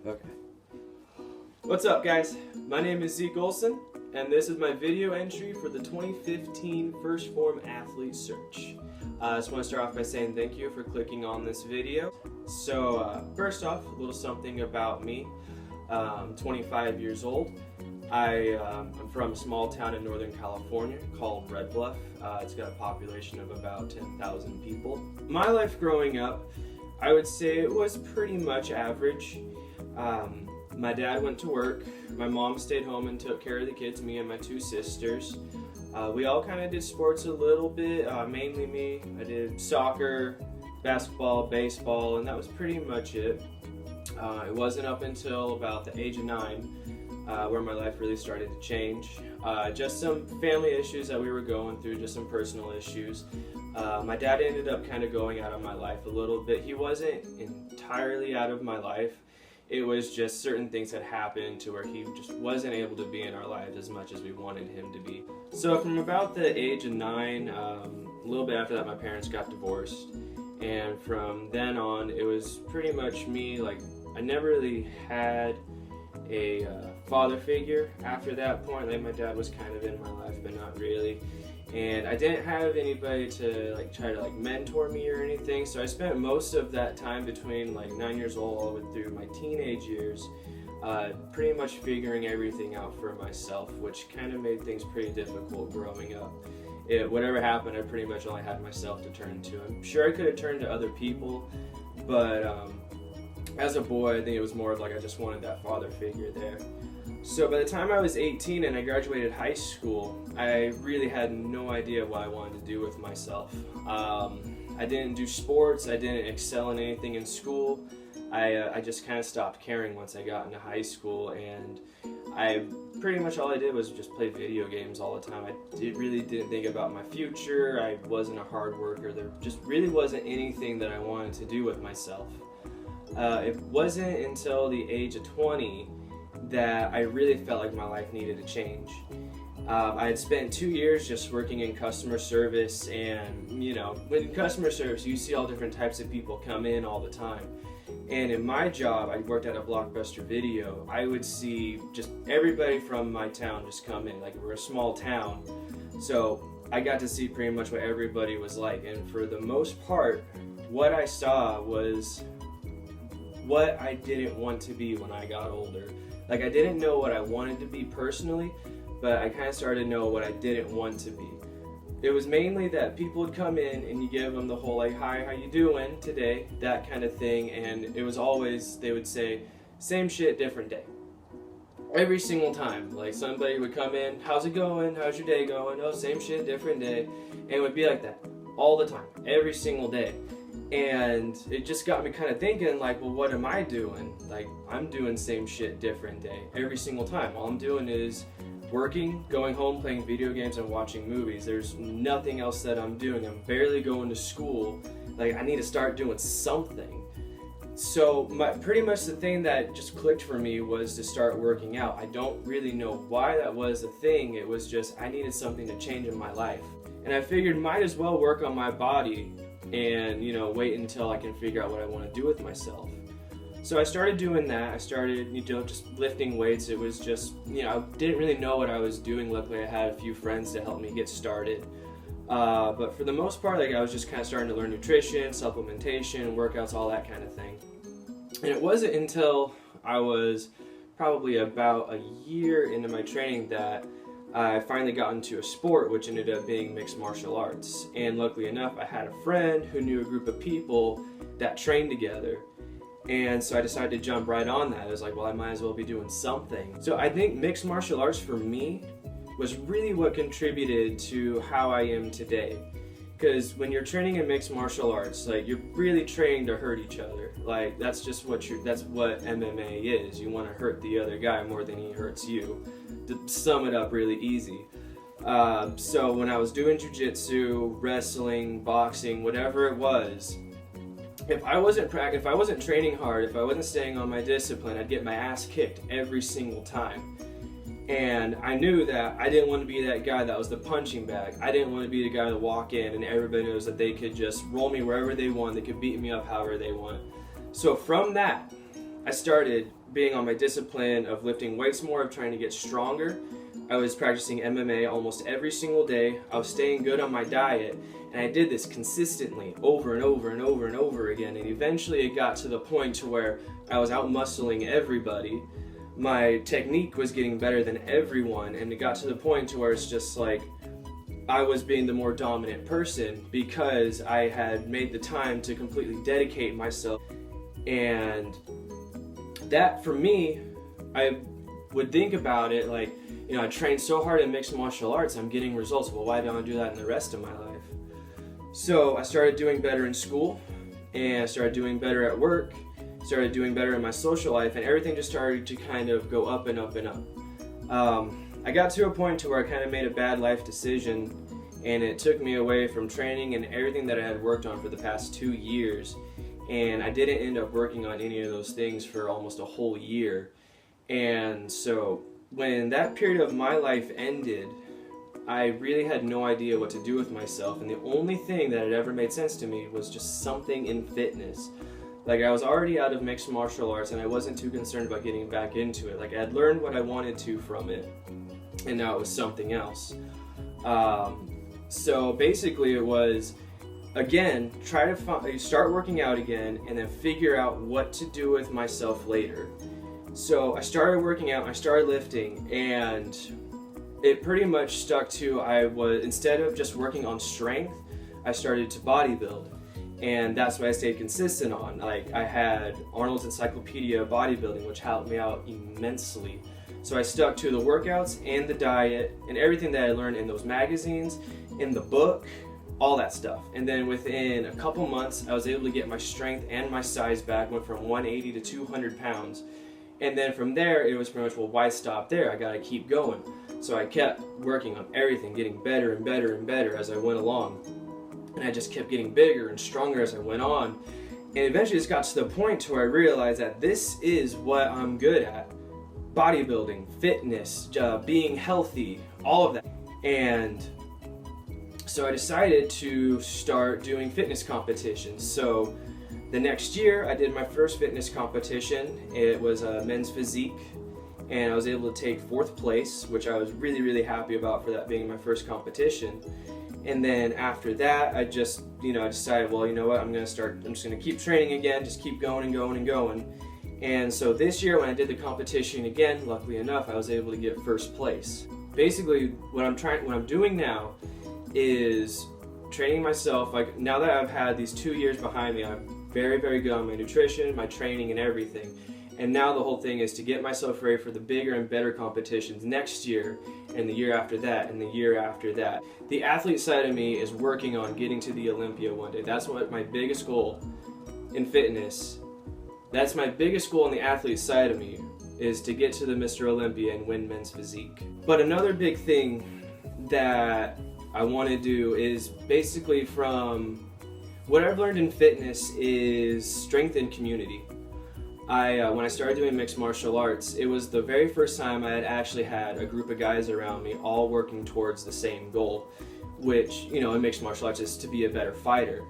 Okay. What's up, guys? My name is Ziek Olson, and this is my video entry for the 2015 1stPhorm Athlete Search. I just want to start off by saying thank you for clicking on this video. So, first off, a little something about me. I'm 25 years old. I'm from a small town in Northern California called Red Bluff. It's got a population of about 10,000 people. My life growing up, I would say it was pretty much average. My dad went to work, my mom stayed home and took care of the kids, me and my two sisters. We all kind of did sports a little bit, mainly me. I did soccer, basketball, baseball, and that was pretty much it. It wasn't up until about the age of 9 where my life really started to change. Just some family issues that we were going through, just some personal issues. My dad ended up kind of going out of my life a little bit. He wasn't entirely out of my life. It was just certain things had happened to where he just wasn't able to be in our lives as much as we wanted him to be. So from about the age of 9, a little bit after that, my parents got divorced. And from then on, it was pretty much me. Like, I never really had a father figure after that point. Like, my dad was kind of in my life, but not really. And I didn't have anybody to try to mentor me or anything, so I spent most of that time between 9 years old all the way through my teenage years pretty much figuring everything out for myself, which kind of made things pretty difficult growing up. Whatever happened, I pretty much only had myself to turn to. I'm sure I could have turned to other people, but as a boy, I think it was more of I just wanted that father figure there. So by the time I was 18 and I graduated high school, I really had no idea what I wanted to do with myself. I didn't do sports, I didn't excel in anything in school. I just kind of stopped caring once I got into high school, and pretty much all I did was just play video games all the time. I really didn't think about my future. I wasn't a hard worker. There just really wasn't anything that I wanted to do with myself. It wasn't until the age of 20 that I really felt like my life needed to change. I had spent 2 years just working in customer service, and when in customer service you see all different types of people come in all the time. And in my job, I worked at a Blockbuster Video. I would see just everybody from my town just come in. We're a small town, so I got to see pretty much what everybody was like. And for the most part, what I saw was what I didn't want to be when I got older. I didn't know what I wanted to be personally, but I kind of started to know what I didn't want to be. It was mainly that people would come in and you give them the whole hi, how you doing today, that kind of thing, and it was always, they would say, same shit, different day. Every single time, somebody would come in, how's it going, how's your day going, oh, same shit, different day, and it would be like that all the time, every single day. And it just got me kind of thinking, well, what am I doing? I'm doing same shit, different day, every single time. All I'm doing is working, going home, playing video games, and watching movies. There's nothing else that I'm doing. I'm barely going to school. I need to start doing something. So pretty much the thing that just clicked for me was to start working out. I don't really know why that was a thing. It was just I needed something to change in my life. And I figured might as well work on my body and wait until I can figure out what I want to do with myself. So I started doing that. I started just lifting weights. It was just I didn't really know what I was doing. Luckily I had a few friends to help me get started, but for the most part I was just kind of starting to learn nutrition, supplementation, workouts, all that kind of thing. And it wasn't until I was probably about a year into my training that I finally got into a sport, which ended up being mixed martial arts. And luckily enough, I had a friend who knew a group of people that trained together. And so I decided to jump right on that. I was like, well, I might as well be doing something. So I think mixed martial arts for me was really what contributed to how I am today. Because when you're training in mixed martial arts, you're really training to hurt each other. That's just that's what MMA is. You want to hurt the other guy more than he hurts you. To sum it up really easy. So when I was doing jiu-jitsu, wrestling, boxing, whatever it was, if I wasn't training hard, if I wasn't staying on my discipline, I'd get my ass kicked every single time. And I knew that I didn't want to be that guy that was the punching bag. I didn't want to be the guy to walk in and everybody knows that they could just roll me wherever they want, they could beat me up however they want. So from that, I started being on my discipline of lifting weights more, of trying to get stronger. I was practicing MMA almost every single day. I was staying good on my diet, and I did this consistently over and over and over and over again. And eventually it got to the point to where I was out muscling everybody. My technique was getting better than everyone, and it got to the point to where it's just like I was being the more dominant person because I had made the time to completely dedicate myself. And that, for me, I would think about it like, you know, I trained so hard in mixed martial arts, I'm getting results. Well, why don't I do that in the rest of my life? So I started doing better in school, and I started doing better at work, started doing better in my social life, and everything just started to kind of go up and up and up. I got to a point to where I kind of made a bad life decision, and it took me away from training and everything that I had worked on for the past 2 years. And I didn't end up working on any of those things for almost a whole year. And so when that period of my life ended, I really had no idea what to do with myself, and the only thing that had ever made sense to me was just something in fitness. Like, I was already out of mixed martial arts, and I wasn't too concerned about getting back into it. Like, I had learned what I wanted to from it, and now it was something else. So basically it was, again, try to start working out again, and then figure out what to do with myself later. So I started working out, I started lifting, and it pretty much stuck to, instead of just working on strength, I started to bodybuild. And that's what I stayed consistent on. Like, I had Arnold's Encyclopedia Bodybuilding, which helped me out immensely. So I stuck to the workouts and the diet and everything that I learned in those magazines, in the book, all that stuff. And then within a couple months, I was able to get my strength and my size back, went from 180 to 200 pounds. And then from there, it was pretty much, well, why stop there? I gotta keep going. So I kept working on everything, getting better and better and better as I went along. And I just kept getting bigger and stronger as I went on. And eventually it got to the point to where I realized that this is what I'm good at. Bodybuilding, fitness, being healthy, all of that. And so I decided to start doing fitness competitions. So the next year I did my first fitness competition. It was a men's physique, and I was able to take 4th place, which I was really, really happy about for that being my first competition. And then after that, I just, I decided, well, you know what, I'm just gonna keep training again, just keep going and going and going. And so this year when I did the competition again, luckily enough, I was able to get 1st place. Basically, what I'm doing now is training myself. Like, now that I've had these 2 years behind me, I'm very, very good on my nutrition, my training, and everything. And now the whole thing is to get myself ready for the bigger and better competitions next year, and the year after that, and the year after that. The athlete side of me is working on getting to the Olympia one day. That's what my biggest goal in fitness. That's my biggest goal on the athlete side of me, is to get to the Mr. Olympia and win men's physique. But another big thing that I want to do is basically, from what I've learned in fitness, is strength and community. When I started doing mixed martial arts, it was the very first time I had actually had a group of guys around me all working towards the same goal, which, in mixed martial arts is to be a better fighter.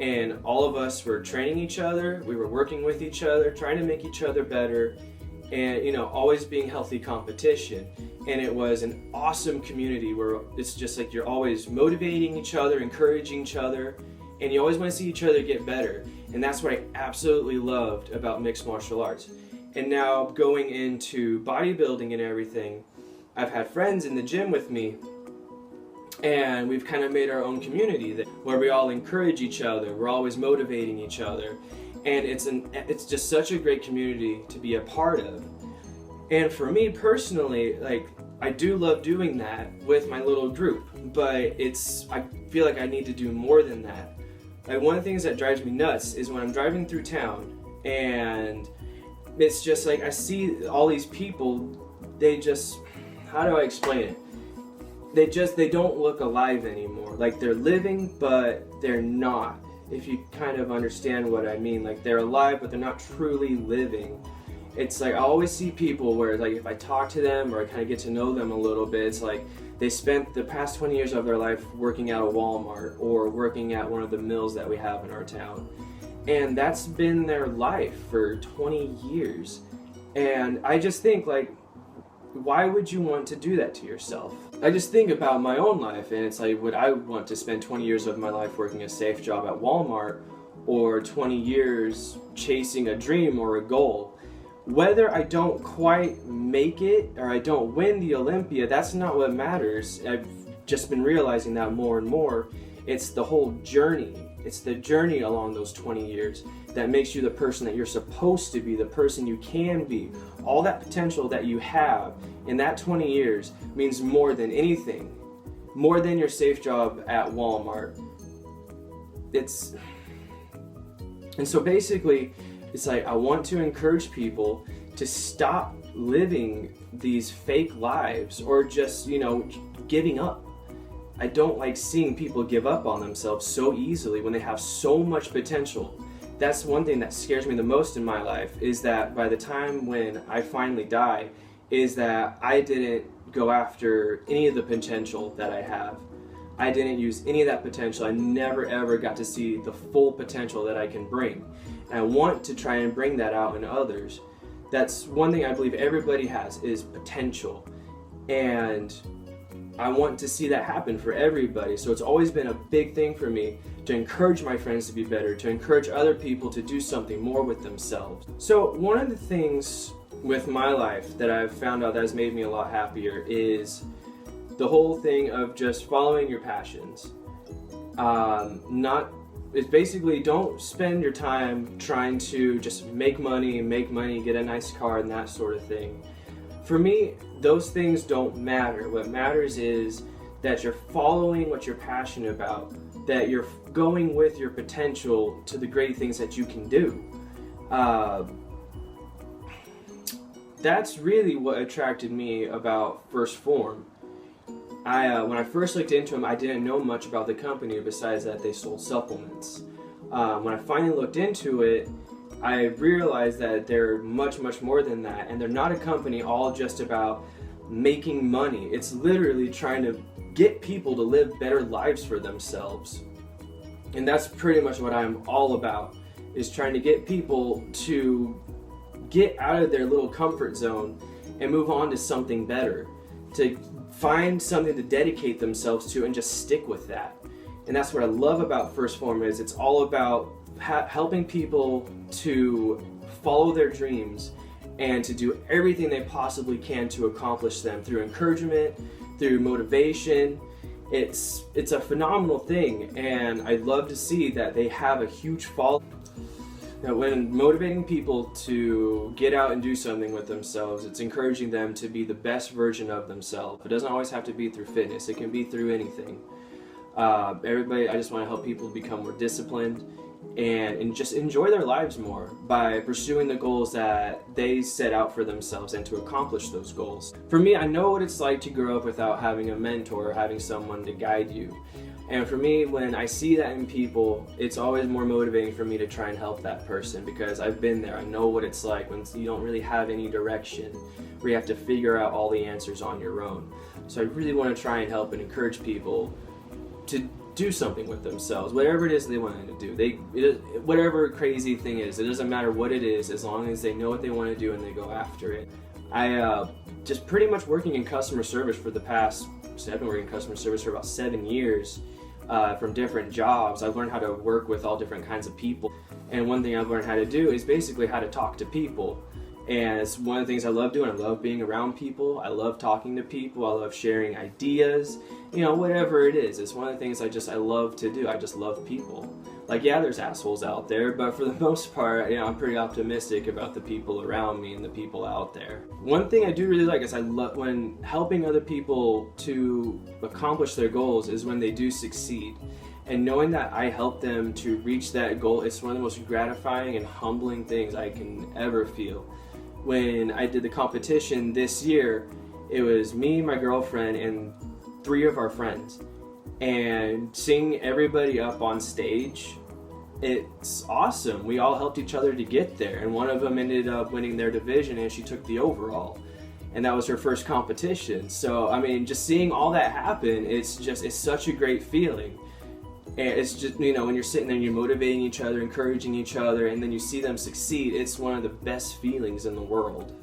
And all of us were training each other, we were working with each other, trying to make each other better, and, always being healthy competition. And it was an awesome community where it's just like you're always motivating each other, encouraging each other, and you always want to see each other get better. And that's what I absolutely loved about mixed martial arts. And now going into bodybuilding and everything, I've had friends in the gym with me, and we've kind of made our own community where we all encourage each other, we're always motivating each other, and it's just such a great community to be a part of. And for me personally, like, I do love doing that with my little group, but I feel like I need to do more than that. Like, one of the things that drives me nuts is when I'm driving through town, and it's just like I see all these people, how do I explain it? They don't look alive anymore. Like, they're living, but they're not, if you kind of understand what I mean. Like, they're alive, but they're not truly living. It's like I always see people where, like, if I talk to them or I kind of get to know them a little bit, it's like they spent the past 20 years of their life working at a Walmart or working at one of the mills that we have in our town. and that's been their life for 20 years. And I just think, like, why would you want to do that to yourself? I just think about my own life, and it's like, would I want to spend 20 years of my life working a safe job at Walmart, or 20 years chasing a dream or a goal? Whether I don't quite make it or I don't win the Olympia, that's not what matters. I've just been realizing that more and more. It's the whole journey. It's the journey along those 20 years that makes you the person that you're supposed to be, the person you can be. All that potential that you have in that 20 years means more than anything, more than your safe job at Walmart. And so basically, it's like, I want to encourage people to stop living these fake lives, or just, giving up. I don't like seeing people give up on themselves so easily when they have so much potential. That's one thing that scares me the most in my life, is that by the time when I finally die, is that I didn't go after any of the potential that I have. I didn't use any of that potential. I never ever got to see the full potential that I can bring. And I want to try and bring that out in others. That's one thing I believe everybody has, is potential. And I want to see that happen for everybody. So it's always been a big thing for me to encourage my friends to be better, to encourage other people to do something more with themselves. So one of the things with my life that I've found out that has made me a lot happier is the whole thing of just following your passions. It's basically, don't spend your time trying to just make money, get a nice car, and that sort of thing. For me, those things don't matter. What matters is that you're following what you're passionate about, that you're going with your potential to the great things that you can do. That's really what attracted me about 1stPhorm. When I first looked into them, I didn't know much about the company besides that they sold supplements. When I finally looked into it, I realized that they're much, much more than that, and they're not a company all just about making money. It's literally trying to get people to live better lives for themselves. And that's pretty much what I'm all about, is trying to get people to get out of their little comfort zone and move on to something better, to find something to dedicate themselves to and just stick with that. And that's what I love about 1stPhorm, is it's all about helping people to follow their dreams and to do everything they possibly can to accomplish them through encouragement, through motivation. It's a phenomenal thing, and I love to see that they have a huge following. Now, when motivating people to get out and do something with themselves, it's encouraging them to be the best version of themselves. It doesn't always have to be through fitness. It can be through anything. I just want to help people become more disciplined and just enjoy their lives more by pursuing the goals that they set out for themselves and to accomplish those goals. For me, I know what it's like to grow up without having a mentor or having someone to guide you. And for me, when I see that in people, it's always more motivating for me to try and help that person, because I've been there. I know what it's like when you don't really have any direction, where you have to figure out all the answers on your own. So I really want to try and help and encourage people to do something with themselves, whatever it is they want to do. Whatever crazy thing is, it doesn't matter what it is, as long as they know what they want to do and they go after it. Just pretty much working in customer service for the past, I've been working in customer service for about 7 years. From different jobs. I've learned how to work with all different kinds of people, and one thing I've learned how to do is basically how to talk to people. And it's one of the things I love doing. I love being around people. I love talking to people. I love sharing ideas. Whatever it is. It's one of the things I love to do. I just love people. Like, yeah, there's assholes out there, but for the most part, I'm pretty optimistic about the people around me and the people out there. One thing I do really like is I love when helping other people to accomplish their goals is when they do succeed. And knowing that I help them to reach that goal, it's one of the most gratifying and humbling things I can ever feel. When I did the competition this year, it was me, my girlfriend, and 3 of our friends. And seeing everybody up on stage, it's awesome. We all helped each other to get there, and one of them ended up winning their division, and she took the overall, and that was her first competition. So just seeing all that happen, it's such a great feeling. And it's just, you know, when you're sitting there and you're motivating each other, encouraging each other, and then you see them succeed, it's one of the best feelings in the world.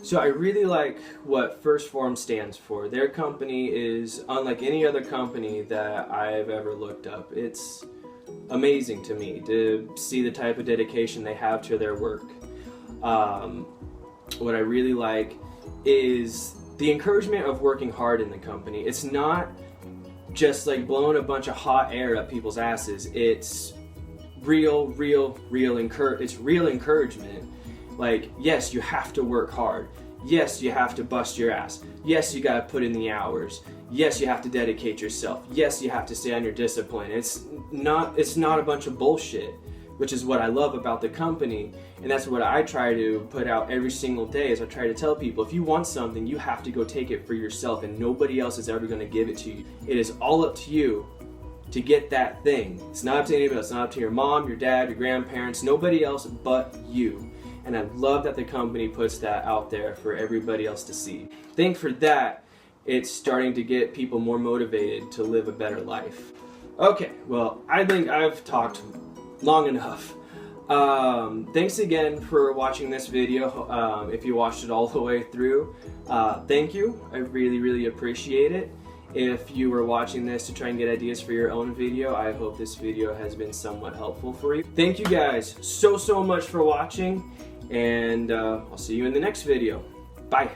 So I really like what 1stPhorm stands for. Their company is unlike any other company that I've ever looked up. It's amazing to me to see the type of dedication they have to their work. What I really like is the encouragement of working hard in the company. It's not just like blowing a bunch of hot air up people's asses. It's real encouragement. Like, yes, you have to work hard. Yes, you have to bust your ass. Yes, you gotta put in the hours. Yes, you have to dedicate yourself. Yes, you have to stay on your discipline. It's not a bunch of bullshit, which is what I love about the company. And that's what I try to put out every single day, is I try to tell people, if you want something, you have to go take it for yourself, and nobody else is ever gonna give it to you. It is all up to you to get that thing. It's not up to anybody else. It's not up to your mom, your dad, your grandparents, nobody else but you. And I love that the company puts that out there for everybody else to see. I think for that, it's starting to get people more motivated to live a better life. Okay, well, I think I've talked long enough. Thanks again for watching this video. If you watched it all the way through, thank you. I really appreciate it. If you were watching this to try and get ideas for your own video, I hope this video has been somewhat helpful for you. Thank you guys so much for watching, and I'll see you in the next video. Bye.